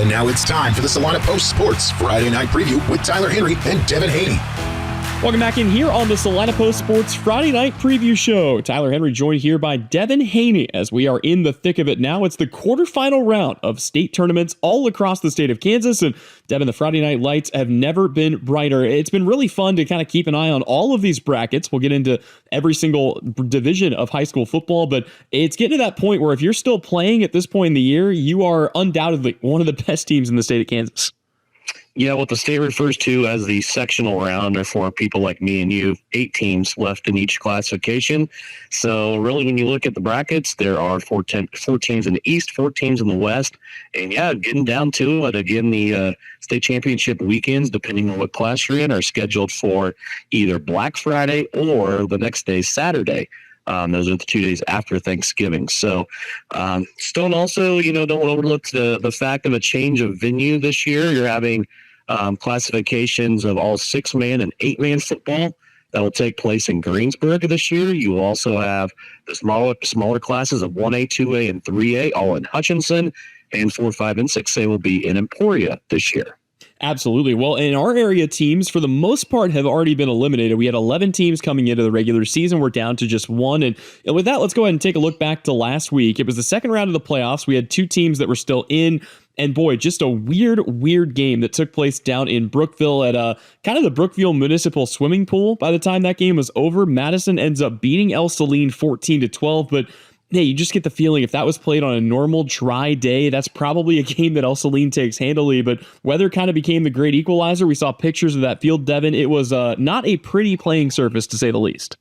And now it's time for the Salina Post Sports Friday Night Preview with Tyler Henry and Devin Hanney. Welcome back in here on the Salina Post Sports Friday Night Preview Show. Tyler Henry joined here by Devin Hanney as we are in the thick of it now. It's the quarterfinal round of state tournaments all across the state of Kansas. And Devin, the Friday night lights have never been brighter. It's been really fun to kind of keep an eye on all of these brackets. We'll get into every single division of high school football, but it's getting to that point where if you're still playing at this point in the year, you are undoubtedly one of the best teams in the state of Kansas. Yeah, what the state refers to as the sectional round are for people like me and you, 8 teams left in each classification. So really, when you look at the brackets, there are 4 teams in the East, 4 teams in the West. And yeah, getting down to it, again, the state championship weekends, depending on what class you're in, are scheduled for either Black Friday or the next day, Saturday. Those are the 2 days after Thanksgiving. So Stone also, don't overlook the fact of a change of venue this year. You're having classifications of all 6-man and 8-man football that will take place in Greensburg this year. You will also have the smaller classes of 1A, 2A, and 3A all in Hutchinson, and 4, 5, and 6A will be in Emporia this year. Absolutely. Well, in our area, teams, for the most part, have already been eliminated. We had 11 teams coming into the regular season. We're down to just 1. And with that, let's go ahead and take a look back to last week. It was the second round of the playoffs. We had 2 teams that were still in. And boy, just a weird game that took place down in Brookville at kind of the Brookville Municipal Swimming Pool. By the time that game was over, Madison ends up beating El Saline 14-12. But hey, you just get the feeling if that was played on a normal dry day, that's probably a game that El Saline takes handily. But weather kind of became the great equalizer. We saw pictures of that field, Devin. It was not a pretty playing surface, to say the least.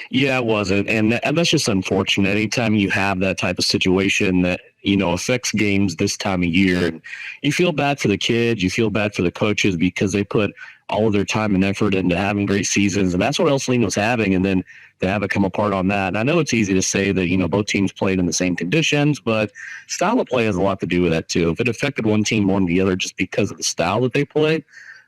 Yeah, it wasn't. And that's just unfortunate. Anytime you have that type of situation that, affects games this time of year, and you feel bad for the kids, you feel bad for the coaches because they put all of their time and effort into having great seasons. And that's what El Saline was having. And then to have it come apart on that. And I know it's easy to say that, both teams played in the same conditions, but style of play has a lot to do with that too. If it affected one team more than the other just because of the style that they played,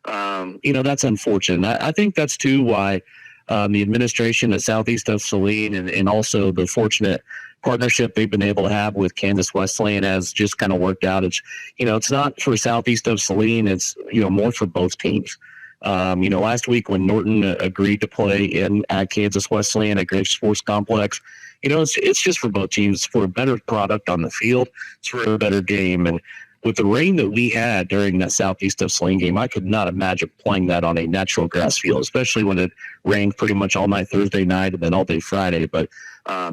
that's unfortunate. I think that's too why the administration at Southeast of Saline and also the fortunate partnership they've been able to have with Kansas Wesleyan has just kind of worked out. It's not for Southeast of Saline. It's, more for both teams. Last week when Norton agreed to play at Kansas Wesleyan at Graves Sports Complex, it's just for both teams. It's for a better product on the field. It's for a better game. And with the rain that we had during that Southeast of Saline game, I could not imagine playing that on a natural grass field, especially when it rained pretty much all night Thursday night and then all day Friday. But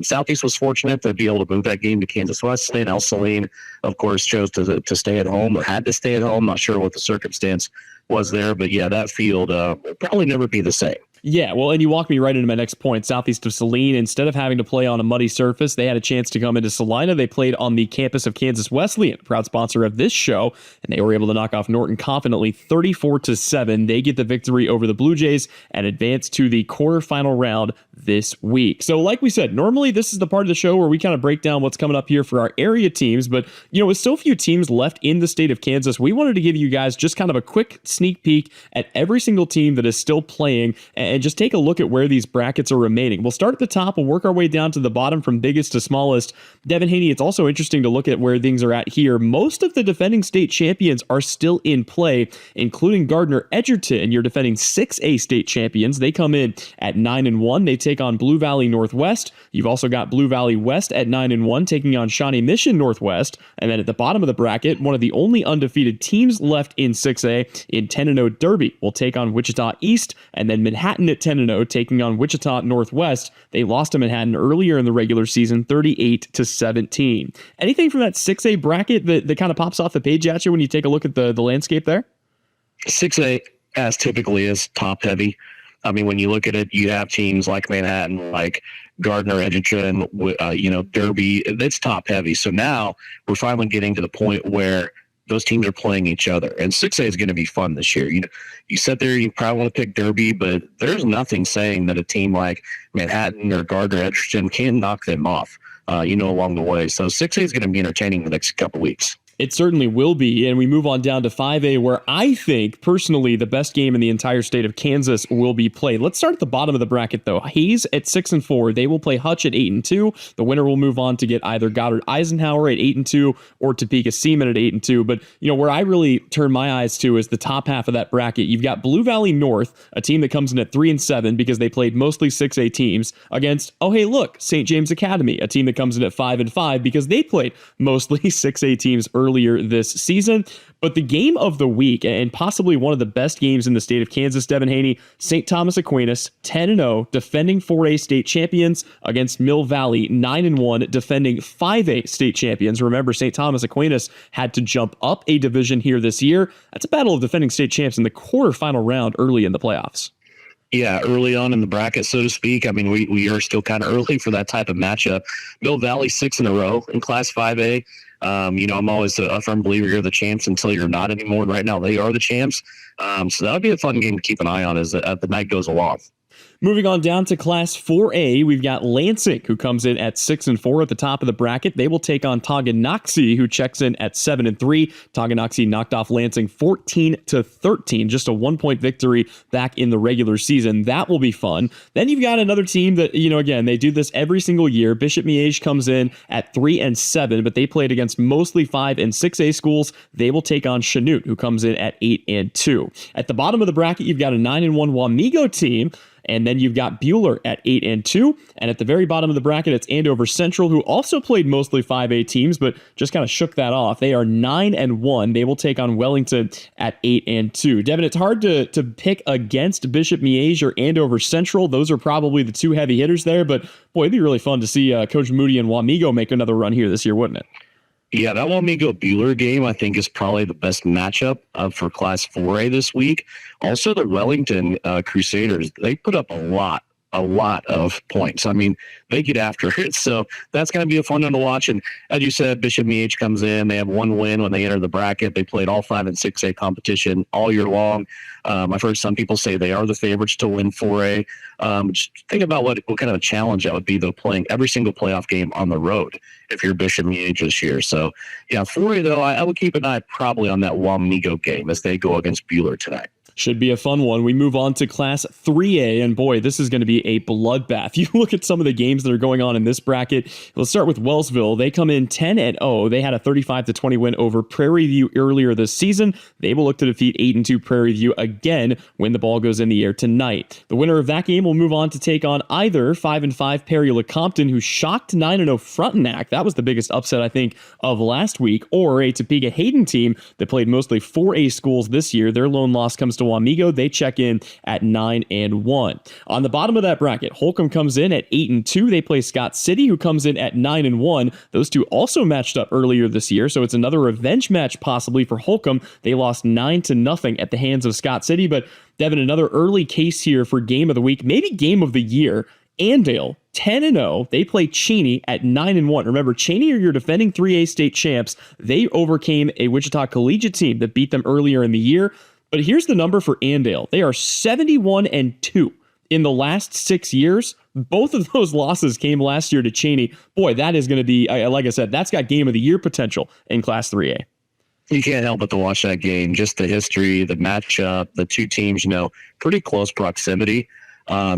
Southeast was fortunate to be will to move that game to Kansas Wesleyan. El Saline, of course, chose to stay at home or had to stay at home. Not sure what the circumstance was there, but yeah, that field will probably never be the same. Yeah, well, and you walk me right into my next point. Southeast of Saline, instead of having to play on a muddy surface, they had a chance to come into Salina. They played on the campus of Kansas Wesleyan, proud sponsor of this show, and they were able to knock off Norton confidently 34-7. They get the victory over the Blue Jays and advance to the quarterfinal round this week. So like we said, normally this is the part of the show where we kind of break down what's coming up here for our area teams, but with so few teams left in the state of Kansas, we wanted to give you guys just kind of a quick sneak peek at every single team that is still playing and just take a look at where these brackets are remaining. We'll start at the top. We'll work our way down to the bottom from biggest to smallest. Devin Hanney, it's also interesting to look at where things are at here. Most of the defending state champions are still in play, including Gardner Edgerton, your defending 6A state champions. They come in at 9-1. They take on Blue Valley Northwest. You've also got Blue Valley West at 9-1, taking on Shawnee Mission Northwest. And then at the bottom of the bracket, one of the only undefeated teams left in 6A in 10-0 Derby will take on Wichita East, and then Manhattan at 10-0 taking on Wichita Northwest. They lost to Manhattan earlier in the regular season, 38-17. Anything from that 6A bracket that kind of pops off the page at you when you take a look at the landscape there? 6A, as typically, is top heavy. I mean, when you look at it, you have teams like Manhattan, like Gardner, Edgerton, Derby. It's top heavy. So now we're finally getting to the point where those teams are playing each other. And 6A is going to be fun this year. You sit there, you probably want to pick Derby, but there's nothing saying that a team like Manhattan or Gardner, Edgerton can knock them off, along the way. So 6A is going to be entertaining the next couple weeks. It certainly will be. And we move on down to 5A, where I think, personally, the best game in the entire state of Kansas will be played. Let's start at the bottom of the bracket, though. Hayes at 6-4. They will play Hutch at 8-2. The winner will move on to get either Goddard Eisenhower at 8-2 or Topeka Seaman at 8-2. But, where I really turn my eyes to is the top half of that bracket. You've got Blue Valley North, a team that comes in at 3-7 because they played mostly 6A teams, against, oh, hey, look, St. James Academy, a team that comes in at 5-5 because they played mostly 6A teams earlier this season. But the game of the week, and possibly one of the best games in the state of Kansas, Devin Hanney, St. Thomas Aquinas, 10-0, defending 4A state champions, against Mill Valley, 9-1, defending 5A state champions. Remember, St. Thomas Aquinas had to jump up a division here this year. That's a battle of defending state champs in the quarterfinal round early in the playoffs. Yeah, early on in the bracket, so to speak. I mean, we are still kind of early for that type of matchup. Mill Valley 6 in a row in Class 5A. I'm always a firm believer you're the champs until you're not anymore. Right now, they are the champs. So that would be a fun game to keep an eye on as the night goes along. Moving on down to Class 4A, we've got Lansing, who comes in at 6-4 at the top of the bracket. They will take on Tonganoxie, who checks in at 7-3. Tonganoxie knocked off Lansing 14-13, just a 1-point victory back in the regular season. That will be fun. Then you've got another team that, again, they do this every single year. Bishop Miege comes in at 3-7, but they played against mostly 5 and 6A schools. They will take on Chanute, who comes in at 8-2. At the bottom of the bracket, you've got a 9-1 Wamego team. And then you've got Buhler at 8-2. And at the very bottom of the bracket, it's Andover Central, who also played mostly 5A teams, but just kind of shook that off. They are 9-1. They will take on Wellington at 8-2. Devin, it's hard to pick against Bishop Miege or Andover Central. Those are probably the two heavy hitters there. But boy, it'd be really fun to see Coach Moody and Wamego make another run here this year, wouldn't it? Yeah, that Wamego-Buhler game, I think, is probably the best matchup for Class 4A this week. Also, the Wellington Crusaders, they put up a lot of points. I mean, they get after it. So that's going to be a fun one to watch. And as you said, Bishop Miege comes in. They have one win when they enter the bracket. They played all 5 and 6A competition all year long. I've heard some people say they are the favorites to win 4A. Just think about what kind of a challenge that would be, though, playing every single playoff game on the road if you're Bishop Miege this year. So, yeah, 4A, though, I would keep an eye probably on that Wamego game as they go against Buhler tonight. Should be a fun one. We move on to Class 3A, and boy, this is going to be a bloodbath. You look at some of the games that are going on in this bracket. Let's start with Wellsville. They come in 10-0. They had a 35-20 win over Prairie View earlier this season. They will look to defeat 8-2 Prairie View again when the ball goes in the air tonight. The winner of that game will move on to take on either 5-5 Perry-LeCompton, who shocked 9-0 Frontenac. That was the biggest upset, I think, of last week, or a Topeka Hayden team that played mostly 4A schools this year. Their lone loss comes to Wamego. They check in at 9-1. On the bottom of that bracket, Holcomb comes in at 8-2. They play Scott City, who comes in at 9-1. Those two also matched up earlier this year, so it's another revenge match possibly for Holcomb. They lost 9-0 at the hands of Scott City, but Devin, another early case here for game of the week, maybe game of the year. Andale, 10-0. They play Cheney at 9-1. Remember, Cheney are your defending 3A state champs. They overcame a Wichita Collegiate team that beat them earlier in the year. But here's the number for Andale. They are 71-2 in the last 6 years. Both of those losses came last year to Cheney. Boy, that is going to be, like I said, that's got game of the year potential in Class 3A. You can't help but to watch that game. Just the history, the matchup, the two teams, pretty close proximity.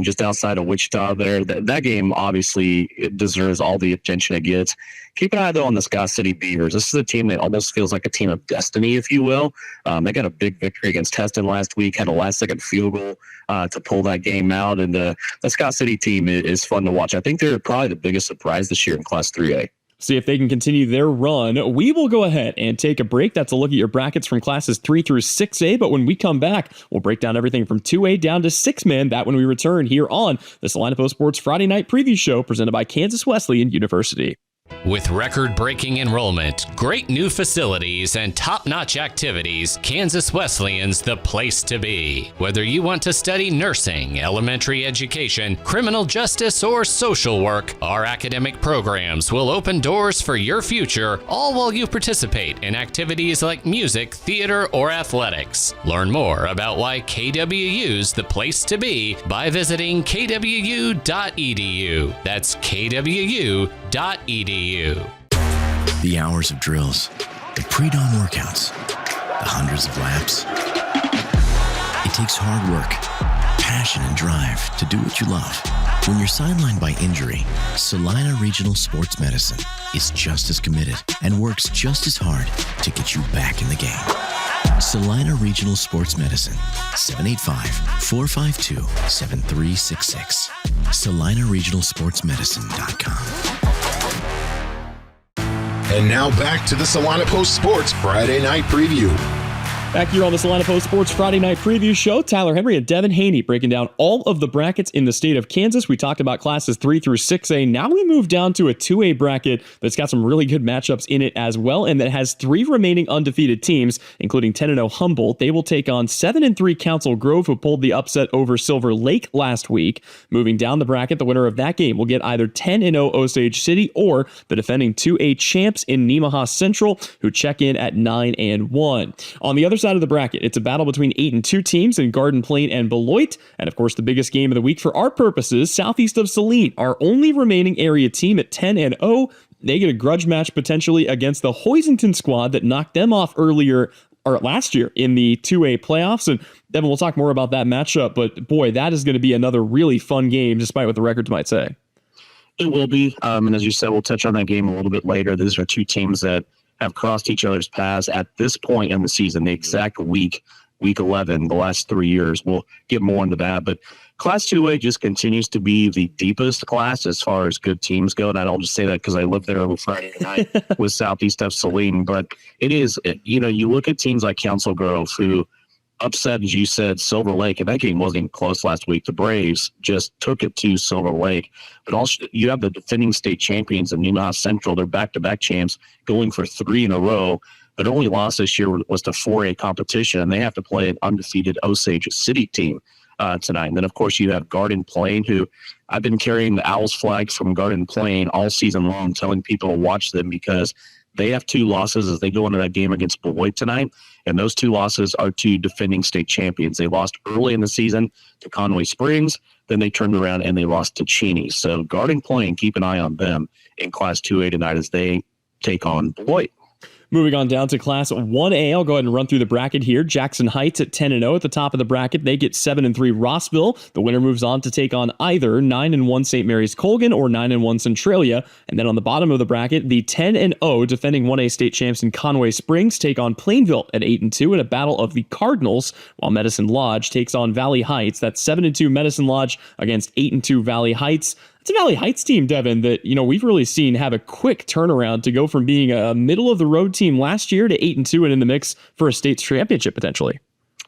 Just outside of Wichita there. That game obviously it deserves all the attention it gets. Keep an eye, though, on the Scott City Beavers. This is a team that almost feels like a team of destiny, if you will. They got a big victory against Teston last week, had a last-second field goal to pull that game out. And the Scott City team is fun to watch. I think they're probably the biggest surprise this year in Class 3A. See if they can continue their run. We will go ahead and take a break. That's a look at your brackets from classes 3 through 6A. But when we come back, we'll break down everything from 2A down to 6-man. That when we return here on the Salina Post Sports Friday Night Preview Show presented by Kansas Wesleyan University. With record-breaking enrollment, great new facilities, and top-notch activities, Kansas Wesleyan's the place to be. Whether you want to study nursing, elementary education, criminal justice, or social work, our academic programs will open doors for your future, all while you participate in activities like music, theater, or athletics. Learn more about why KWU's the place to be by visiting kwu.edu. That's kwu.edu. The hours of drills, The pre-dawn workouts, the hundreds of laps. It takes hard work, passion, and drive to do what you love. When you're sidelined by injury, Salina Regional Sports Medicine is just as committed and works just as hard to get you back in the game. Salina Regional Sports Medicine, 785-452-7366. SalinaRegionalSportsMedicine.com. And now back to the Salina Post Sports Friday Night Preview. Back here on the Salina Post Sports Friday Night Preview Show, Tyler Henry and Devin Hanney breaking down all of the brackets in the state of Kansas. We talked about classes 3 through 6A. Now we move down to a 2A bracket that's got some really good matchups in it as well, and that has 3 remaining undefeated teams, including 10-0 Humboldt. They will take on 7-3 Council Grove, who pulled the upset over Silver Lake last week. Moving down the bracket, the winner of that game will get either 10-0 Osage City or the defending 2A champs in Nemaha Central, who check in at 9-1. On the other side of the bracket, it's a battle between 8-2 teams in Garden Plain and Beloit, and of course the biggest game of the week for our purposes, southeast of Salina, our only remaining area team at 10-0. They get a grudge match potentially against the Hoisington squad that knocked them off last year in the 2A playoffs. And Devin, we'll talk more about that matchup, but boy, that is going to be another really fun game, despite what the records might say. It will be, and as you said, we'll touch on that game a little bit later. These are 2 teams that have crossed each other's paths at this point in the season, the exact week 11, the last 3 years. We'll get more into that, but Class 2A just continues to be the deepest class as far as good teams go, and I don't just say that because I lived there over Friday night with southeast of Salina, but it is, you look at teams like Council Grove, who upset, as you said, Silver Lake, and that game wasn't even close last week. The Braves just took it to Silver Lake. But also, you have the defending state champions of Nemaha Central. They're back-to-back champs, going for 3 in a row. Their only loss this year was to 4A competition, and they have to play an undefeated Osage City team tonight. And then, of course, you have Garden Plain, who I've been carrying the Owls flag from Garden Plain all season long, telling people to watch them because they have 2 losses as they go into that game against Beloit tonight, and those 2 losses are to defending state champions. They lost early in the season to Conway Springs, then they turned around and they lost to Cheney. So Garden Plain, keep an eye on them in Class 2A tonight as they take on Beloit. Moving on down to Class 1A, I'll go ahead and run through the bracket here. Jackson Heights at 10-0 at the top of the bracket. They get 7-3 Rossville. The winner moves on to take on either 9-1 St. Mary's Colgan or 9-1 Centralia. And then on the bottom of the bracket, the 10-0 defending 1A state champs in Conway Springs take on Plainville at 8-2 in a battle of the Cardinals, while Medicine Lodge takes on Valley Heights. That's 7-2 Medicine Lodge against 8-2 Valley Heights. It's a Valley Heights team, Devin, that we've really seen have a quick turnaround to go from being a middle-of-the-road team last year to 8-2 and in the mix for a state championship potentially.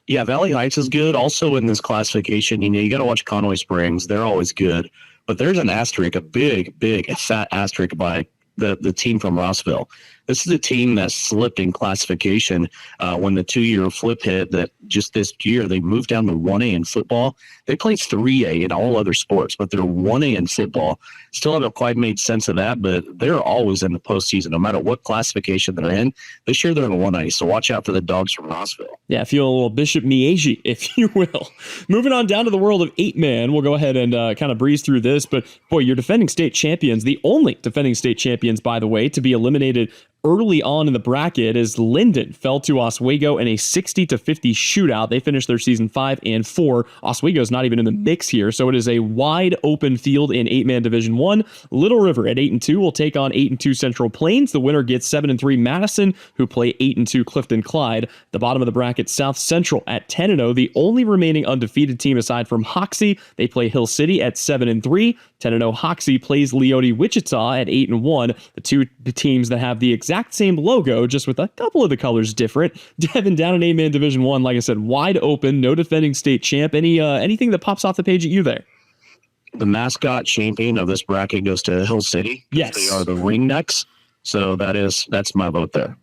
Yeah, Valley Heights is good. Also in this classification, you got to watch Conway Springs. They're always good. But there's an asterisk, a big, fat asterisk by the team from Rossville. This is a team that slipped in classification when the 2-year flip hit that just this year they moved down to 1A in football. They play 3A in all other sports, but they're 1A in football. Still haven't quite made sense of that, but they're always in the postseason, no matter what classification they're in. This year they're in 1A, so watch out for the dogs from Rossville. Yeah, feel a little Bishop Miege, if you will. Moving on down to the world of 8-man, we'll go ahead and kind of breeze through this, but boy, your defending state champions, the only defending state champions, by the way, to be eliminated early on in the bracket as Linden fell to Oswego in a 60-50 shootout. They finished their season 5-4. Oswego's not even in the mix here, so it is a wide open field in 8-man Division 1. Little River at 8-2 will take on 8-2 Central Plains. The winner gets 7-3 Madison, who play 8-2 Clifton Clyde. The bottom of the bracket, South Central at 10-0, the only remaining undefeated team aside from Hoxie. They play Hill City at 7-3. 10-0 Hoxie plays Leone Wichita at 8-1. The 2 teams that have the exact same logo, just with a couple of the colors different. Devin, down in 8-man Division 1, like I said, wide open, no defending state champ. Anything that pops off the page at you there? The mascot champion of this bracket goes to Hill City. Yes. They are the Ringnecks. So that's my vote there.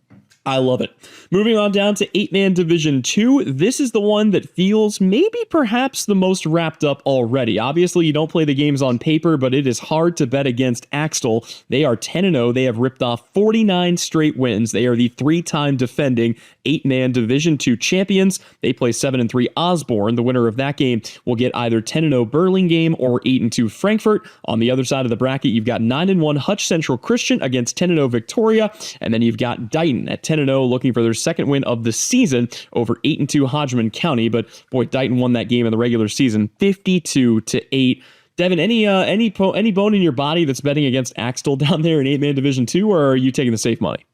I love it. Moving on down to 8-man Division 2. This is the one that feels maybe perhaps the most wrapped up already. Obviously, you don't play the games on paper, but it is hard to bet against Axtell. They are 10-0. They have ripped off 49 straight wins. They are the 3-time defending 8-man Division 2 champions. They play 7-3 Osborne. The winner of that game will get either 10-0 Burlingame or 8-2 Frankfort. On the other side of the bracket, you've got 9-1 Hutch Central Christian against 10-0 Victoria, and then you've got Dighton at 10 10-0, looking for their second win of the season over 8-2 Hodgman County. But boy, Dighton won that game in the regular season 52-8. Devin, any bone in your body that's betting against Axtell down there in 8-man Division 2, or are you taking the safe money?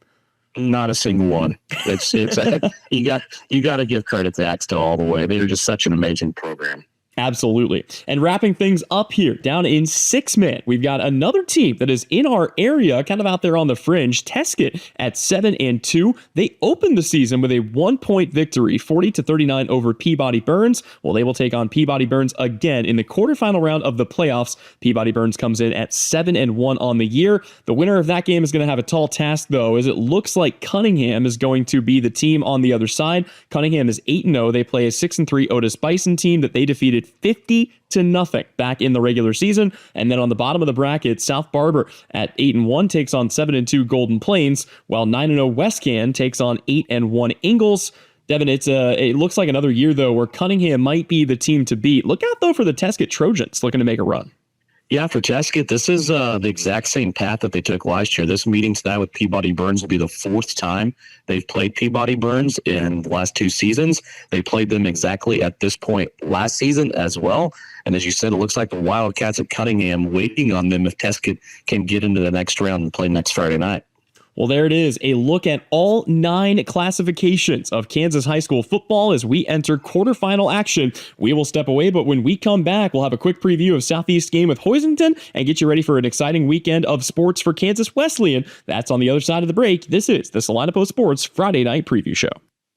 Not a single one. It's you got to give credit to Axtell all the way. They're just such an amazing program. Absolutely. And wrapping things up here, down in 6-man, we've got another team that is in our area, kind of out there on the fringe, Teskett at 7-2. They opened the season with a 1-point victory, 40-39 over Peabody Burns. Well, they will take on Peabody Burns again in the quarterfinal round of the playoffs. Peabody Burns comes in at 7-1 on the year. The winner of that game is going to have a tall task, though, as it looks like Cunningham is going to be the team on the other side. Cunningham is 8-0. They play a 6-3 Otis Bison team that they defeated 50-0 back in the regular season. And then on the bottom of the bracket, South Barber at 8-1 takes on 7-2 Golden Plains, while 9-0 Westcan takes on 8-1 Ingalls. Devin, it looks like another year, though, where Cunningham might be the team to beat. Look out, though, for the Teskett Trojans looking to make a run. Yeah, for Teskett, this is the exact same path that they took last year. This meeting tonight with Peabody Burns will be the fourth time they've played Peabody Burns in the last two seasons. They played them exactly at this point last season as well. And as you said, it looks like the Wildcats of Cunningham waiting on them if Teskett can get into the next round and play next Friday night. Well, there it is, a look at all 9 classifications of Kansas high school football as we enter quarterfinal action. We will step away, but when we come back, we'll have a quick preview of Southeast game with Hoisington and get you ready for an exciting weekend of sports for Kansas Wesleyan. That's on the other side of the break. This is the Salina Post Sports Friday Night Preview Show.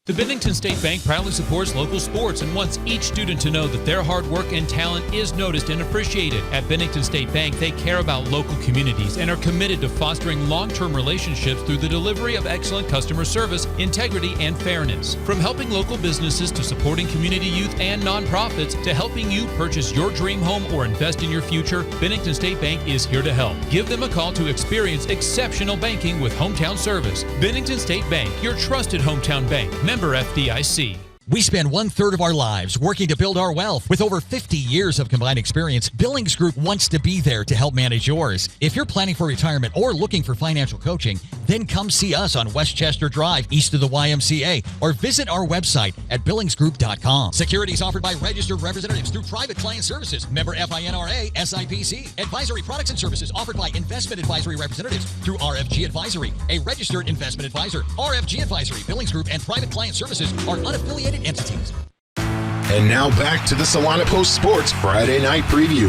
The Bennington State Bank proudly supports local sports and wants each student to know that their hard work and talent is noticed and appreciated. At Bennington State Bank, they care about local communities and are committed to fostering long-term relationships through the delivery of excellent customer service, integrity, and fairness. From helping local businesses to supporting community youth and nonprofits to helping you purchase your dream home or invest in your future, Bennington State Bank is here to help. Give them a call to experience exceptional banking with hometown service. Bennington State Bank, your trusted hometown bank. Member FDIC. We spend 1/3 of our lives working to build our wealth. With over 50 years of combined experience, Billings Group wants to be there to help manage yours. If you're planning for retirement or looking for financial coaching, then come see us on Westchester Drive, east of the YMCA, or visit our website at billingsgroup.com. Securities offered by registered representatives through Private Client Services. Member FINRA, SIPC. Advisory products and services offered by investment advisory representatives through RFG Advisory, a registered investment advisor. RFG Advisory, Billings Group, and Private Client Services are unaffiliated entities. And now back to the Salina Post Sports Friday Night Preview.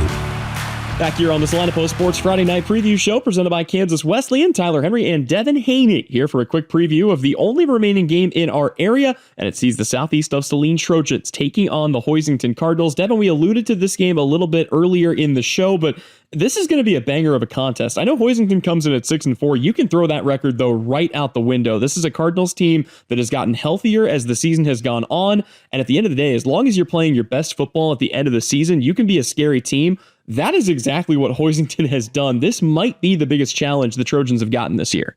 Back here on the Salina Post Sports Friday Night Preview Show, presented by Kansas Wesleyan, Tyler Henry and Devin Hanney here for a quick preview of the only remaining game in our area, and it sees the Southeast of Salina Trojans taking on the Hoisington Cardinals. Devin, we alluded to this game a little bit earlier in the show, but this is going to be a banger of a contest. I know Hoisington comes in at 6-4. You can throw that record, though, right out the window. This is a Cardinals team that has gotten healthier as the season has gone on, and at the end of the day, as long as you're playing your best football at the end of the season, you can be a scary team. That is exactly what Hoisington has done. This might be the biggest challenge the Trojans have gotten this year.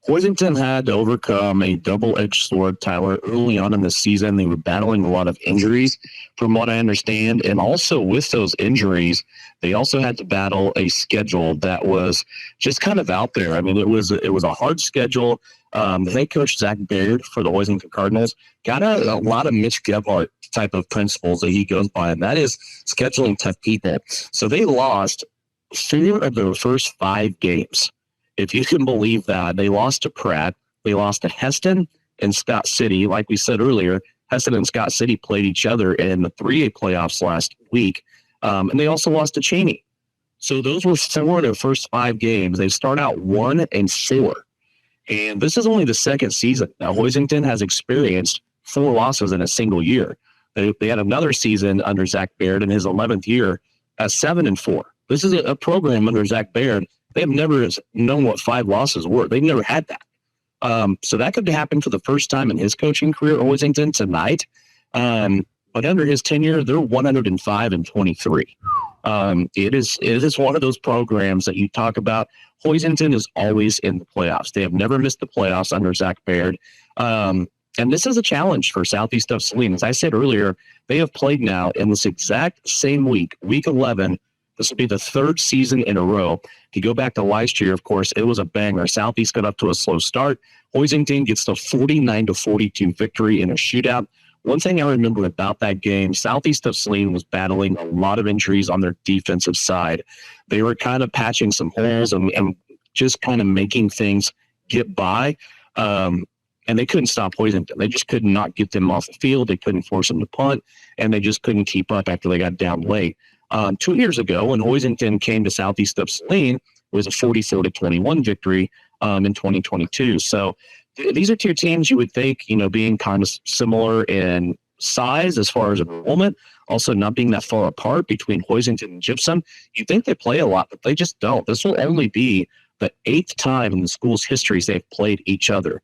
Hoisington had to overcome a double-edged sword, Tyler. Early on in the season, they were battling a lot of injuries, from what I understand. And also with those injuries, they also had to battle a schedule that was just kind of out there. I mean, it was a hard schedule. The head coach, Zach Baird, for the Hoisington Cardinals, got a lot of Mitch Gebhardt type of principles that he goes by, and that is scheduling tough people. So they lost 4 of their first 5 games. If you can believe that, they lost to Pratt, they lost to Heston and Scott City. Like we said earlier, Heston and Scott City played each other in the 3A playoffs last week, and they also lost to Cheney. So those were 4 of their first 5 games. They start out 1-4. And this is only the second season. Now, Hoisington has experienced 4 losses in a single year. They had another season under Zach Baird in his 11th year at 7-4. This is a program under Zach Baird. They have never known what 5 losses were. They've never had that. So that could happen for the first time in his coaching career, Hoisington, tonight. But under his tenure, they're 105-23. It is one of those programs that you talk about. Hoisington is always in the playoffs. They have never missed the playoffs under Zach Baird. And this is a challenge for Southeast of Salina. As I said earlier, they have played now in this exact same week, week 11. This will be the 3rd season in a row. If you go back to last year, of course, it was a banger. Southeast got up to a slow start. Hoisington gets the 49-42 victory in a shootout. One thing I remember about that game, Southeast of Salina was battling a lot of injuries on their defensive side. They were kind of patching some holes and just kind of making things get by. And they couldn't stop Hoisington. They just could not get them off the field. They couldn't force them to punt, and they just couldn't keep up after they got down late. 2 years ago, when Hoisington came to Southeast of Salina, it was a 44-21 victory in 2022. So these are two teams you would think, being kind of similar in size as far as enrollment, also not being that far apart between Hoisington and Gypsum. You think they play a lot, but they just don't. This will only be the 8th time in the school's history they've played each other.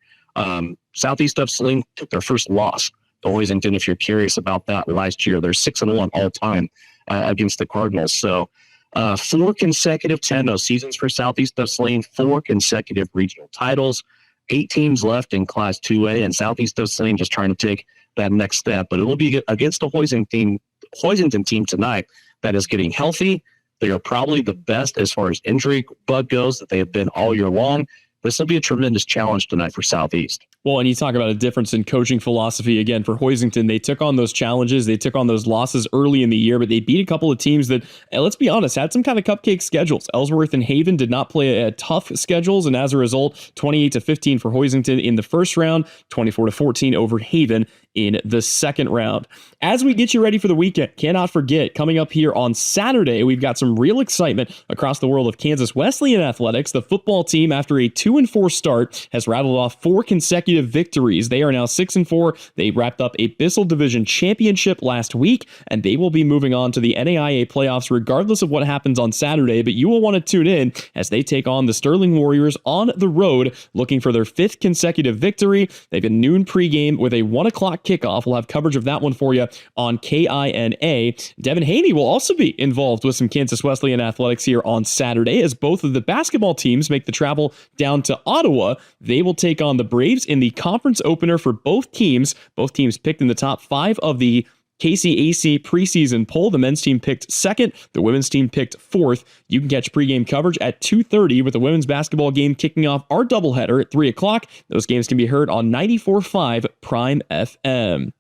Southeast of Salina took their first loss to Hoisington, if you're curious about that, last year. They're 6-1 all time against the Cardinals. So 4 consecutive 10-0 seasons for Southeast of Salina, 4 consecutive regional titles, 8 teams left in Class 2A, and Southeast of Salina just trying to take that next step. But it will be against a Hoisington team tonight that is getting healthy. They are probably the best as far as injury bug goes that they have been all year long. This will be a tremendous challenge tonight for Southeast. Well, and you talk about a difference in coaching philosophy. Again, for Hoisington, they took on those challenges. They took on those losses early in the year, but they beat a couple of teams that, let's be honest, had some kind of cupcake schedules. Ellsworth and Haven did not play tough schedules, and as a result, 28-15 for Hoisington in the first round, 24-14 over Haven in the second round. As we get you ready for the weekend, cannot forget, coming up here on Saturday, we've got some real excitement across the world of Kansas Wesleyan athletics. The football team, after a 2-4 start, has rattled off 4 consecutive victories. They are now 6-4. They wrapped up a Bissell Division championship last week, and they will be moving on to the NAIA playoffs regardless of what happens on Saturday, but you will want to tune in as they take on the Sterling Warriors on the road, looking for their 5th consecutive victory. They've a noon pregame with a 1 o'clock kickoff. We'll have coverage of that one for you on KINA. Devin Hanney will also be involved with some Kansas Wesleyan athletics here on Saturday as both of the basketball teams make the travel down to Ottawa. They will take on the Braves in the conference opener for both teams. Both teams picked in the top 5 of the KCAC preseason poll. The men's team picked 2nd. The women's team picked 4th. You can catch pregame coverage at 2:30 with the women's basketball game kicking off our doubleheader at 3 o'clock. Those games can be heard on 94.5 Prime FM.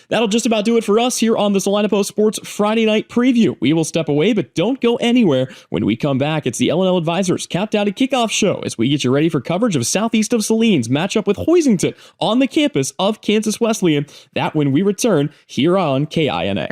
That'll just about do it for us here on the Salina Post Sports Friday Night Preview. We will step away, but don't go anywhere. When we come back, it's the L&L Advisors Countdown to Kickoff show as we get you ready for coverage of Southeast of Salina's matchup with Hoisington on the campus of Kansas Wesleyan. That when we return here on KINA.